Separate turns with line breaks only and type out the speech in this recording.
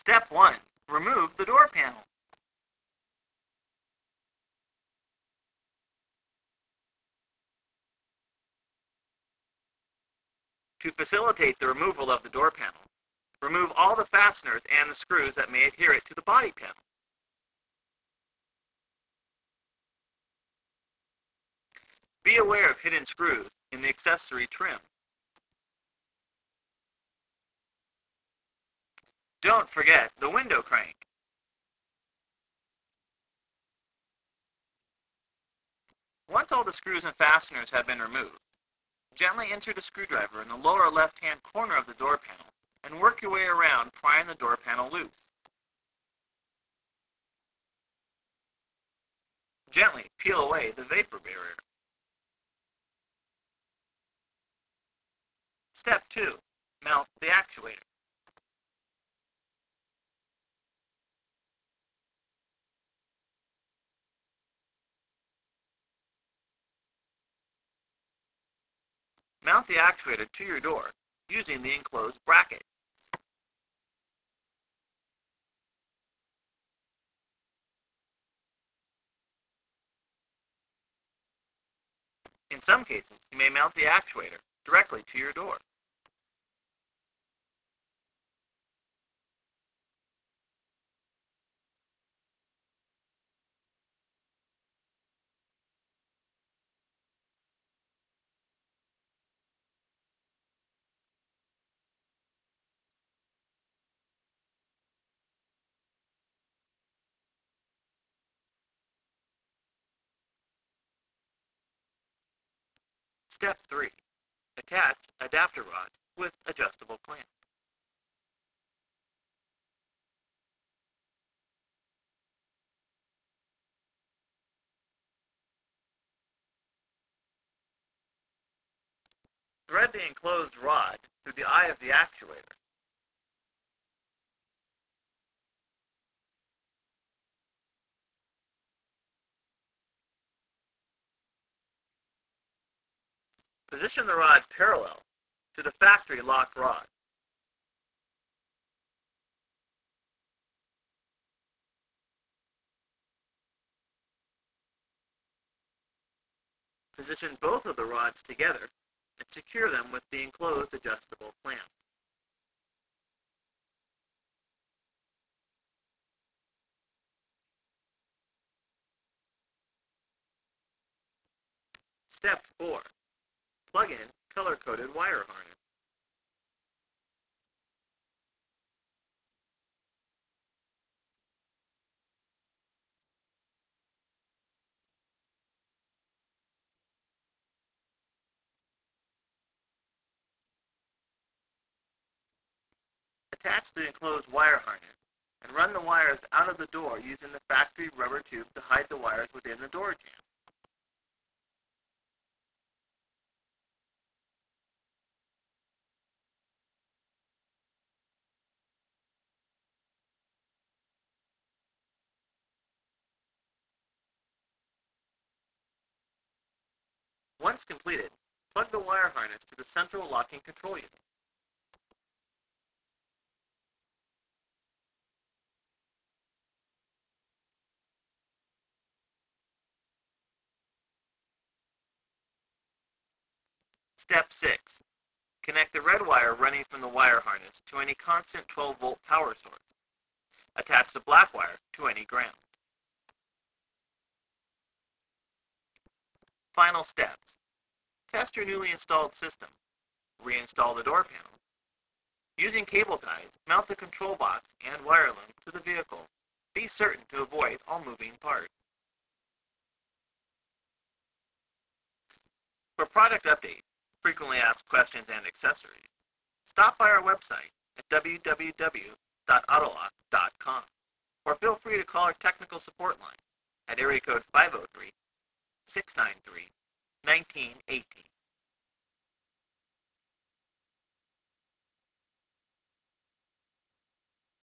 Step 1. Remove the door panel. To facilitate the removal of the door panel, remove all the fasteners and the screws that may adhere it to the body panel. Be aware of hidden screws in the accessory trim. Don't forget the window crank. Once all the screws and fasteners have been removed, gently insert a screwdriver in the lower left-hand corner of the door panel and work your way around, prying the door panel loose. Gently peel away the vapor barrier. Step 2. Mount the actuator. Mount the actuator to your door using the enclosed bracket. In some cases, you may mount the actuator directly to your door. Step 3. Attach adapter rod with adjustable clamp. Thread the enclosed rod through the eye of the actuator. Position the rod parallel to the factory lock rod. Position both of the rods together and secure them with the enclosed adjustable clamp. Step 4. Plug in color-coded wire harness. Attach the enclosed wire harness and run the wires out of the door using the factory rubber tube to hide the wires within the door jamb. Once completed, plug the wire harness to the central locking control unit. Step 6. Connect the red wire running from the wire harness to any constant 12-volt power source. Attach the black wire to any ground. Final steps. Test your newly installed system. Reinstall the door panel. Using cable ties, mount the control box and wire loom to the vehicle. Be certain to avoid all moving parts. For product updates, frequently asked questions, and accessories, stop by our website at www.autoloc.com or feel free to call our technical support line at area code 503-693-1918.